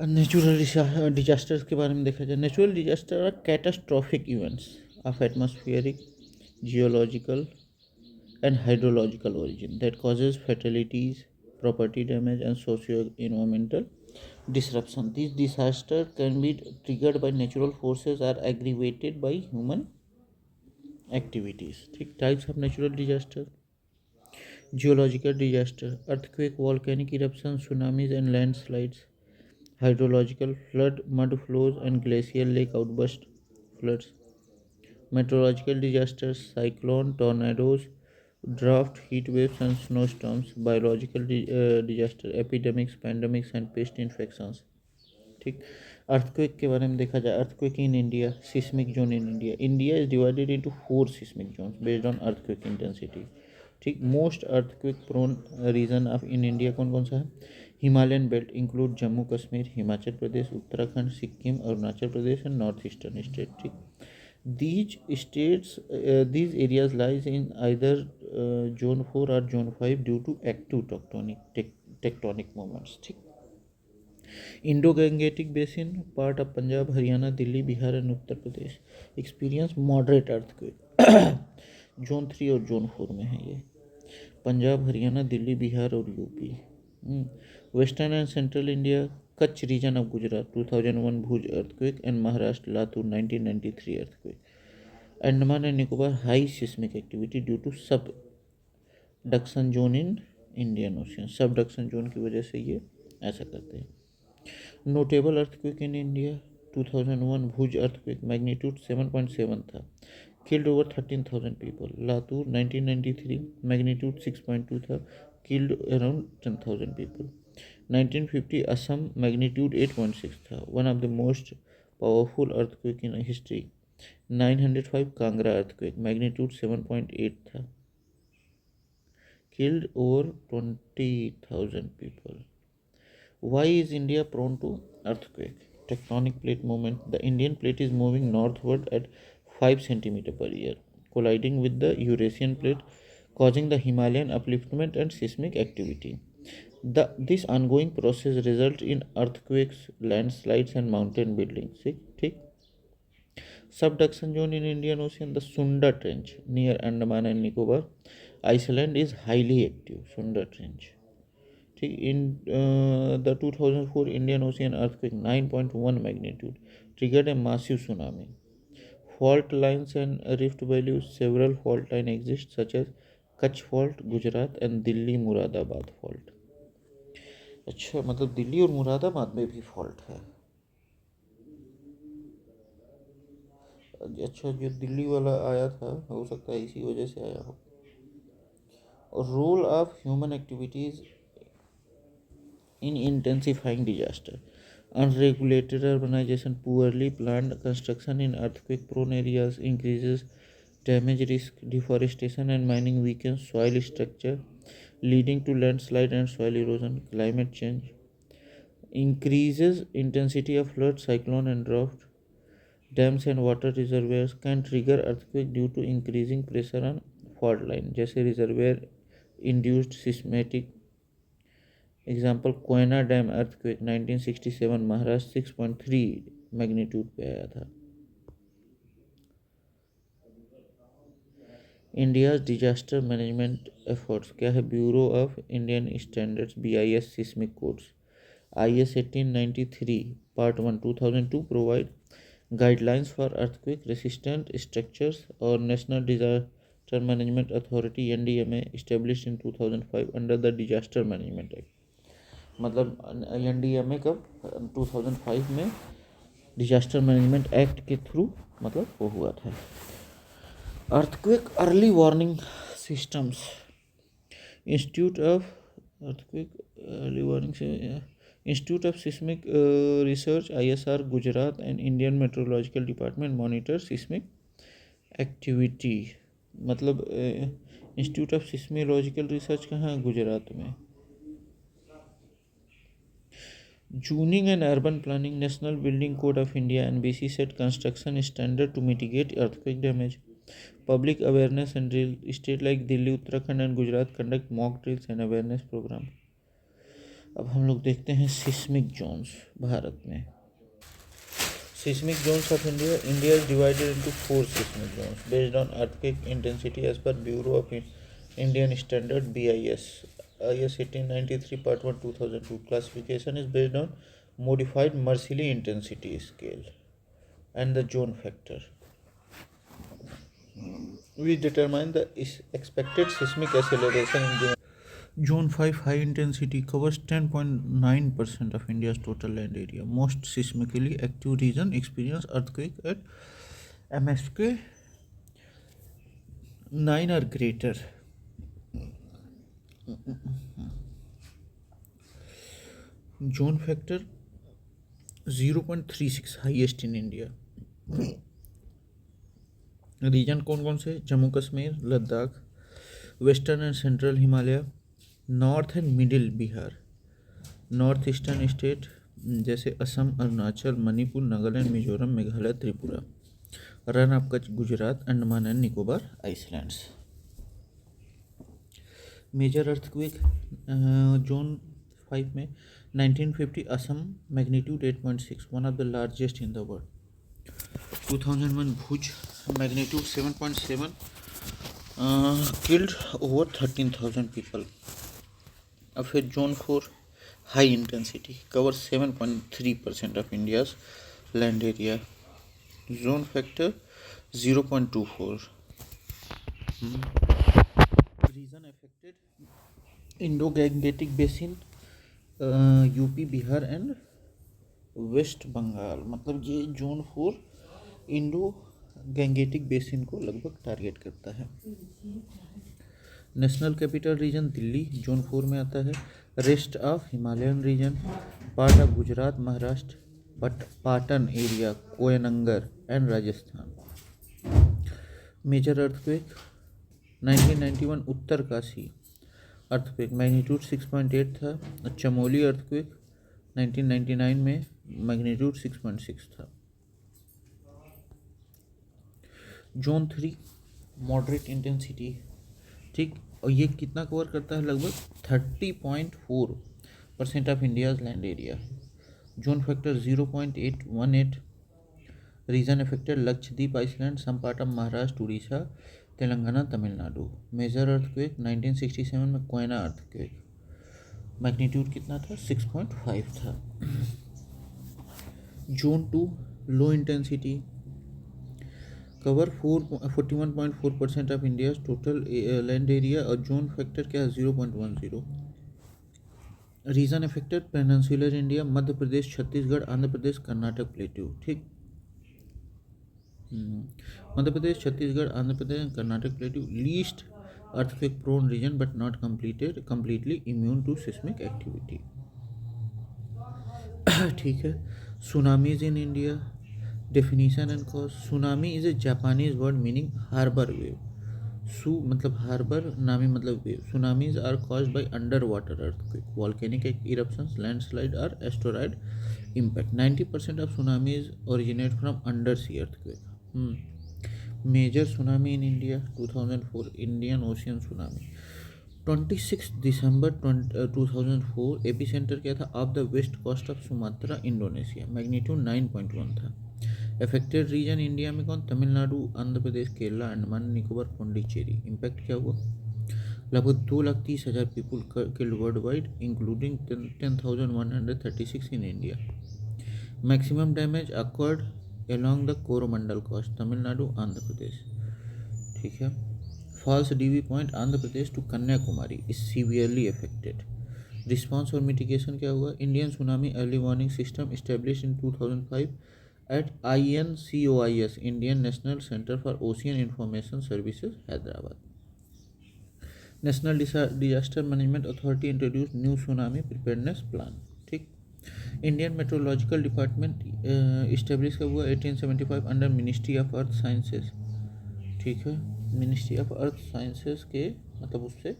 Natural disasters के बारे में देखा जाए, natural disaster are catastrophic events of atmospheric, geological and hydrological origin that causes fatalities, property damage, and socio-environmental disruption. These disasters can be triggered by natural forces or aggravated by human activities. ठीक, types of natural disaster: geological disaster, earthquake, volcanic eruption, tsunamis and landslides; hydrological, flood, mud flows and glacial lake outburst floods; meteorological disasters, cyclone, tornadoes, drought, heat waves and snowstorms; biological disaster, epidemics, pandemics and pest infections. ठीक, earthquake के बारे में देखा जाए, earthquake in India, seismic zone in India, India is divided into 4 seismic zones based on earthquake intensity. ठीक, most earthquake prone region of in India कौन कौन सा है? Himalayan belt include Jammu Kashmir, Himachal Pradesh, Uttarakhand, Sikkim, Arunachal Pradesh and north eastern state. ठीक, these states, these areas lies in either zone 4 or zone 5 due to active tectonic movements. ठीक, Indo Gangetic basin part of Punjab, Haryana, Delhi, Bihar and Uttar Pradesh experience moderate earthquake. Zone 3 और zone 4 में है ये, पंजाब, हरियाणा, दिल्ली, बिहार और UP. Western and central India, Kutch region of Gujarat 2001 Bhuj earthquake and Maharashtra Latur 1993 earthquake. Andaman and Nicobar high seismic activity due to subduction zone in Indian Ocean, subduction zone की वजह से ये ऐसा करते हैं। Notable earthquake in India 2001 Bhuj earthquake, magnitude 7.7 था, killed over 13,000 people. Latur 1993 magnitude 6.2 था, killed around 10,000 people. 1950 Assam magnitude 8.6 था, one of the most powerful earthquake in history. 905 Kangra earthquake, magnitude 7.8 था, killed over 20,000 people. Why is India prone to earthquake? Tectonic plate movement. The Indian plate is moving northward at 5 cm per year, colliding with the Eurasian plate, causing the Himalayan upliftment and seismic activity. This ongoing process results in earthquakes, landslides, and mountain buildings. ठीक, subduction zone in Indian Ocean, the Sunda Trench near Andaman and Nicobar Iceland is highly active. Sunda Trench. In the 2004 Indian Ocean earthquake 9.1 magnitude triggered a massive tsunami. Fault lines and rift valleys, several fault lines exist such as Kutch fault, Gujarat and Delhi Muradabad fault. अच्छा, मतलब दिल्ली और मुरादाबाद में भी fault है। अच्छा, जो दिल्ली वाला आया था हो सकता है इसी वजह से आया हो। Role of human activities in intensifying disaster: unregulated urbanization, poorly planned construction in earthquake prone areas increases damage risk; deforestation and mining weakens soil structure, leading to landslide and soil erosion; climate change increases intensity of flood, cyclone and drought; dams and water reservoirs can trigger earthquake due to increasing pressure on fault line, जैसे reservoir induced seismic। Example Koyna dam earthquake 1967 Maharashtra 6.3 magnitude पे आया था। India's disaster management efforts क्या है? Bureau of Indian standards BIS seismic codes, IS 1893 part 1 2002 provide guidelines for earthquake resistant structures और national disaster management authority NDMA established in 2005 under the disaster management act. मतलब NDMA कब 2005 में disaster management act के through मतलब वो हुआ था। Earthquake early warning systems, institute of earthquake early warning institute of seismic research ISR Gujarat and Indian meteorological department monitor seismic activity. मतलब institute of seismological research कहाँ है? गुजरात में। Zoning and urban planning, National Building Code of India NBC set construction standard to mitigate earthquake damage. Public awareness and drill, state like Delhi, Uttarakhand and Gujarat conduct mock drills and awareness program. अब हम लोग देखते हैं seismic Jones Bharat में। Seismic zones of India. India is divided into 4 seismic zones based on earthquake intensity as per Bureau of Indian Standard BIS. IS 1893 Part 1 2002. Classification is based on modified Mercalli intensity scale and the zone factor. We determine the expected seismic acceleration in zone. Zone 5 high intensity covers 10.9% of India's total land area. Most seismically active region experience earthquake at MSK 9 or greater. Zone factor 0.36 highest in India. Region कौन कौन से? Jammu Kashmir, Ladakh, western and central Himalaya, north and middle Bihar, north eastern state जैसे Assam, Arunachal, Manipur, Nagaland, Mizoram, Meghalaya, Tripura, Rann of Kutch, Gujarat, Andaman and Nicobar islands. Major earthquake zone 5 में 1950 Assam, magnitude 8.6, one of the largest in the world. 2001 Bhuj, magnitude 7.7, killed over 13,000 people. अब फिर zone 4 high intensity cover 7.3% of India's land area, zone factor 0.24। Region affected Indo Gangetic basin, UP, Bihar and West Bengal. मतलब ये zone 4 Indo Gangetic basin को लगभग target करता है। National capital region Delhi zone 4 में आता है। Rest of Himalayan region part of Gujarat, Maharashtra, Patan area, Koynanagar and Rajasthan. Major earthquake 1991 Uttarkashi earthquake, magnitude 6.8 था। चमोली अर्थक्वेक 1999 में मैग्नीट्यूड 6.6 था। जोन 3 मॉडरेट इंटेंसिटी, ठीक, और ये कितना कवर करता है? लगभग 30.4% of India's land area. Zone factor 0.818। Region affected Lakshadweep island, some part of Maharashtra, Orissa, Telangana, Tamil Nadu. Major earthquake 1967 में कोयना अर्थक्वेक, मैग्नीट्यूड कितना था? 6.5 था। Zone 2 low intensity cover 41.4% of India total land area और जोन फैक्टर क्या है? 0.10। Region affected peninsular India, Madhya Pradesh, Chhattisgarh, Andhra Pradesh, Karnataka plateau, ठीक। Madhya Pradesh, Chhattisgarh, Andhra Pradesh, Karnataka plateau least earthquake prone region but not completely immune to seismic activity। ठीक है। Tsunamis in India, definition and cause. Tsunami is a Japanese word meaning harbour wave. सु मतलब harbour, नामी मतलब wave. Tsunamis are caused by under water earthquake, volcanic eruptions, landslide और asteroid impact. 90% of tsunamis originate from under sea earthquake. Major tsunami in India 2004 Indian Ocean tsunami. 26 दिसंबर 2004 epicentre क्या था? Of the waste coast of Sumatra, Indonesia, magnitude 9.1 था। Affected region India में कौन? Tamil Nadu, Andhra Pradesh, Kerala, Andaman Nicobar, Pondicherry. Impact क्या हुआ? लगभग 2,30,000 people killed world wide including 10,136 in India. Maximum damage occurred along the Coromandel coast, Tamil Nadu, Andhra Pradesh, ठीक है। False Divi point Andhra Pradesh to Kanyakumari is severely affected. Response और mitigation क्या हुआ? Indian tsunami early warning system establish in 2005 at INCOIS, Indian national centre for ocean information services, Hyderabad. National disaster management authority introduce new tsunami preparedness plan, ठीक। Indian meteorological department establish कब हुआ? 1875 under ministry of earth sciences, ठीक है। Ministry of earth sciences के मतलब उससे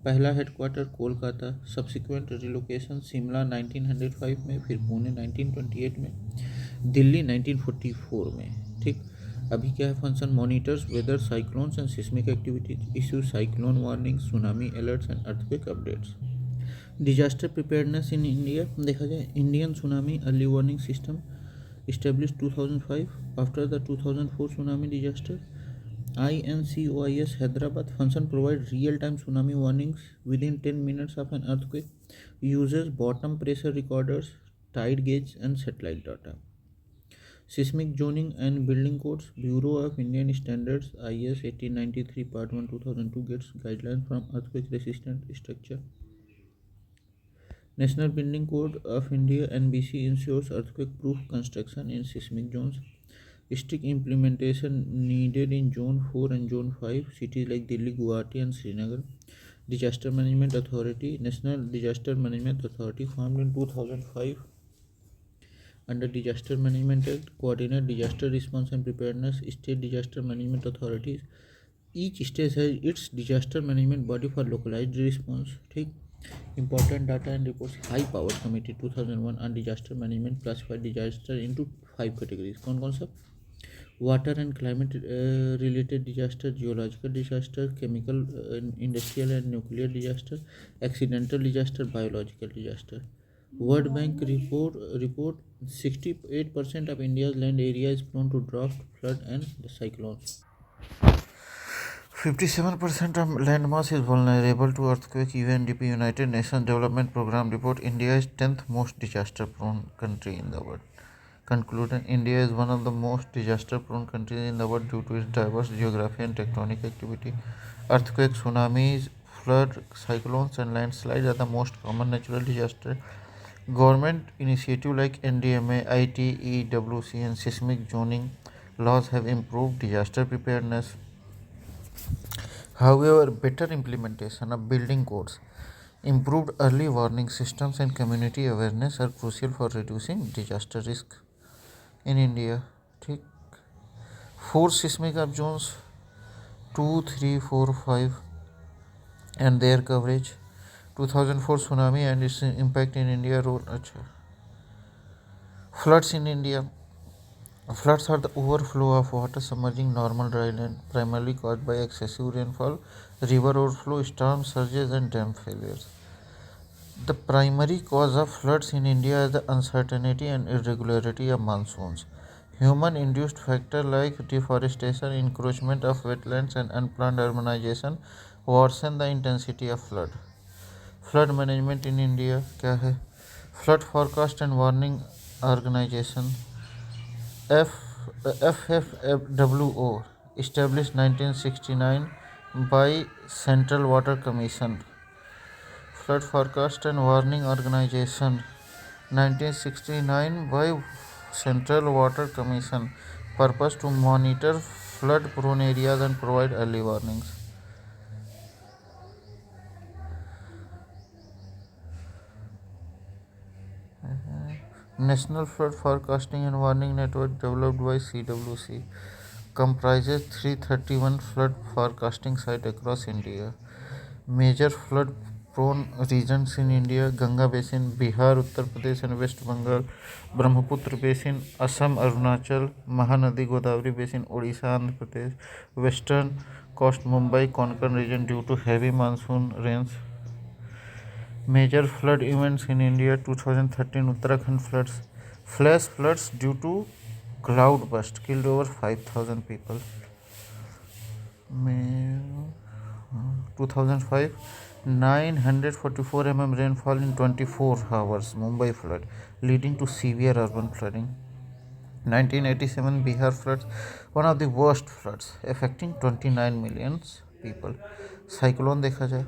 पहला headquarter Kolkata, subsequent relocation Shimla 1905 में, फिर पुणे 1928 में, दिल्ली 1944 में, ठीक। अभी क्या है function? Monitors weather, cyclones and seismic activities, issue cyclone warning, tsunami alerts and earthquake updates. Disaster preparedness in India देखा जाए, Indian tsunami early warning system established 2005 after the 2004 tsunami disaster. INCOIS Hyderabad function provides real-time tsunami warnings within 10 minutes of an earthquake, uses bottom pressure recorders, tide gauge and satellite data. Seismic zoning and building codes, Bureau of Indian Standards IS 1893 Part 1 2002 gets guidelines from earthquake resistant structure. National Building Code of India NBC ensures earthquake proof construction in seismic zones. Strict implementation needed in Zone 4 and Zone 5, cities like Delhi, Guwahati, and Srinagar. Disaster Management Authority, National Disaster Management Authority, formed in 2005 under Disaster Management Act, coordinate disaster response and preparedness. State disaster management authorities. Each state has its disaster management body for localized response. ठीक. Important data and reports. High Powered Committee 2001 on Disaster Management classified disaster into 5 categories. कौन कौन सा? Water and climate related disaster, geological disaster, chemical, industrial and nuclear disaster, accidental disaster, biological disaster. World Bank report 68% of India's land area is prone to drought, flood, and the cyclones. 57% of landmass is vulnerable to earthquake. UNDP United Nations Development Programme report India is 10th most disaster prone country in the world. Concluded, India is one of the most disaster prone countries in the world due to its diverse geography and tectonic activity. Earthquakes, tsunamis, flood, cyclones, and landslides are the most common natural disasters. Government initiatives like NDMA, ITEWC, and seismic zoning laws have improved disaster preparedness. However, better implementation of building codes, improved early warning systems, and community awareness are crucial for reducing disaster risk in India. ठीक. 4 seismic zones 2, 3, 4, 5 and their coverage. 2004 tsunami and its impact in India role. Floods in India. Floods are the overflow of water submerging normal dry land, primarily caused by excessive rainfall, river overflow, storm surges, and dam failures. The primary cause of floods in India is the uncertainty and irregularity of monsoons. Human induced factors like deforestation, encroachment of wetlands, and unplanned urbanization worsen the intensity of flood. Flood management in India क्या है? Flood forecast and warning organization F FFWO established 1969 by Central Water Commission. Flood forecast and warning organization 1969 by Central Water Commission. Purpose to monitor flood prone areas and provide early warnings. National Flood Forecasting and Warning Network developed by CWC comprises 331 flood forecasting sites across India. Major flood prone regions in India: Ganga Basin, Bihar, Uttar Pradesh and West Bengal; Brahmaputra Basin, Assam, Arunachal; Mahanadi Godavari Basin, Odisha, Andhra Pradesh; Western Coast, Mumbai, Konkan region due to heavy monsoon rains. Major flood events in India: 2013 Uttarakhand floods, flash floods due to cloud burst killed over 5,000 people. 2005 944 mm rainfall in 24 hours, Mumbai flood leading to severe urban flooding. 1987 Bihar floods, one of the worst floods affecting 29 million people. Cyclone देखा जाए,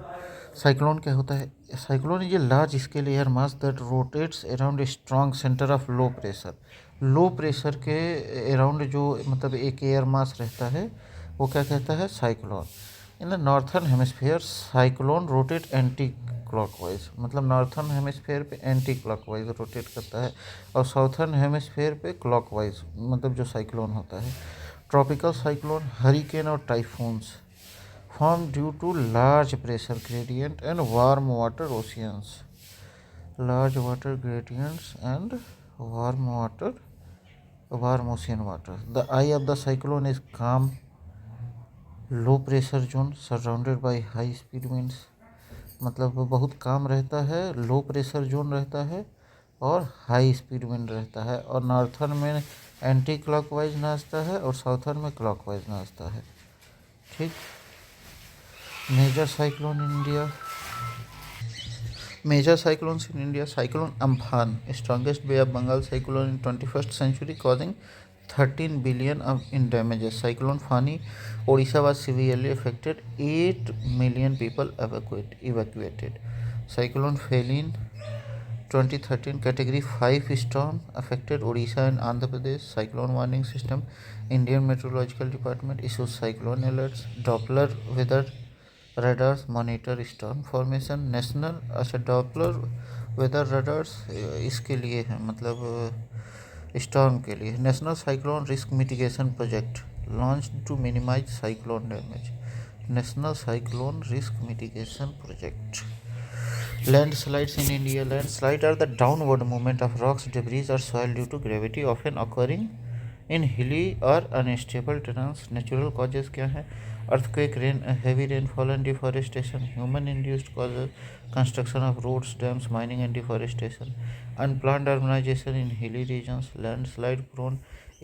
cyclone क्या होता है? Cyclone is a large scale air mass that rotates around a strong centre of low pressure. Low pressure के around जो मतलब एक air mass रहता है वो क्या कहता है? Cyclone. In the northern hemisphere cyclone rotate anti clockwise, मतलब नॉर्थर्न हेमिस्फीयर पे एंटी क्लॉकवाइज रोटेट करता है और साउथर्न हेमिस्फीयर पे क्लॉकवाइज, मतलब जो साइक्लोन होता है. ट्रॉपिकल साइक्लोन, हरिकेन और typhoons form due to large pressure gradient and warm water oceans. Large water gradients and warm ocean water. The eye of the cyclone is calm, low pressure zone surrounded by high speed winds. मतलब बहुत काम रहता है, low pressure zone रहता है और high speed wind रहता है, और नॉर्थर्न में एंटी क्लॉकवाइज नाचता है और साउथर्न में क्लॉकवाइज नाचता है। ठीक। Major cyclone in India, major cyclones in India, cyclone Amphan, strongest Bay of Bengal cyclone in 21st century, causing 13 billion in damages. Cyclone Fani, Odisha was severely affected, 8 million people evacuated. Cyclone Felin, 2013 category 5 storm affected Odisha and Andhra Pradesh. Cyclone warning system, Indian Meteorological Department issues cyclone alerts. Doppler weather radars monitor storm formation. National, अच्छा Doppler weather radars इसके लिए है, मतलब storm के लिए। National cyclone risk mitigation project launch to minimize cyclone damage. National cyclone risk mitigation project. Landslides in India. Landslides are the downward movement of rocks, debris, or soil due to gravity, often occurring in hilly or unstable terrains. Natural causes क्या है? Earthquake, heavy rainfall and deforestation. Human-induced causes: construction of roads, dams, mining and deforestation. Unplanned urbanization in hilly regions. Landslide-prone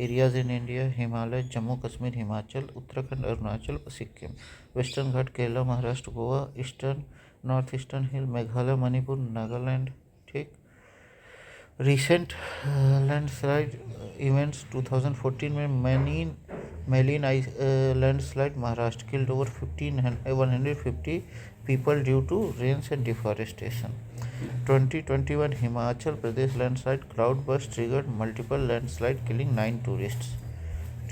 areas in India: Himalaya, Jammu Kashmir, Himachal, Uttarakhand, Arunachal, Sikkim. Western Ghat, Kerala, Maharashtra, Goa. Eastern north eastern hill, Meghalaya, Manipur, Nagaland. ठीक। Recent landslide events 2014 में Malin landslide Maharashtra, killed over 150 people due to rains and deforestation. 2021 Himachal Pradesh landslide, cloud burst triggered multiple landslide killing 9 tourists.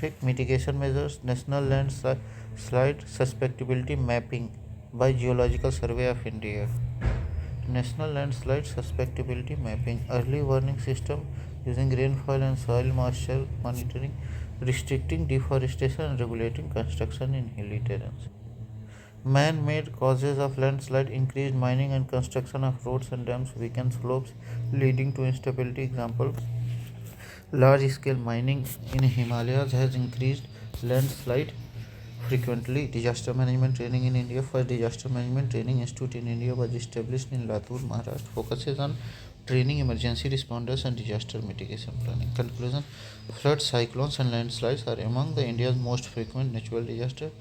ठीक। Mitigation measures, national landslide susceptibility mapping by Geological Survey of India. National Landslide Susceptibility Mapping, early warning system using rainfall and soil moisture monitoring, restricting deforestation and regulating construction in hilly terrains. Man-made causes of landslide: increased mining and construction of roads and dams weaken slopes, leading to instability. Example: large-scale mining in Himalayas has increased landslide frequently. Disaster management training in India. First disaster management training institute in India was established in Latur, Maharashtra. Focuses on training emergency responders and disaster mitigation planning. Conclusion: floods, cyclones and landslides are among the India's most frequent natural disasters.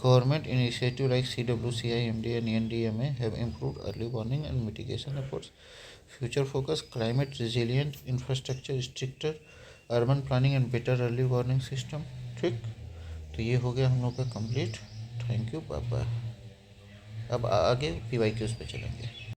Government initiatives like CWCI, MD and NDMA have improved early warning and mitigation efforts. Future focus: climate resilient infrastructure, stricter urban planning and better early warning system. ठीक। तो ये हो गया हम लोग का complete. Thank you, bye bye. अब आगे PYQs पे चलेंगे।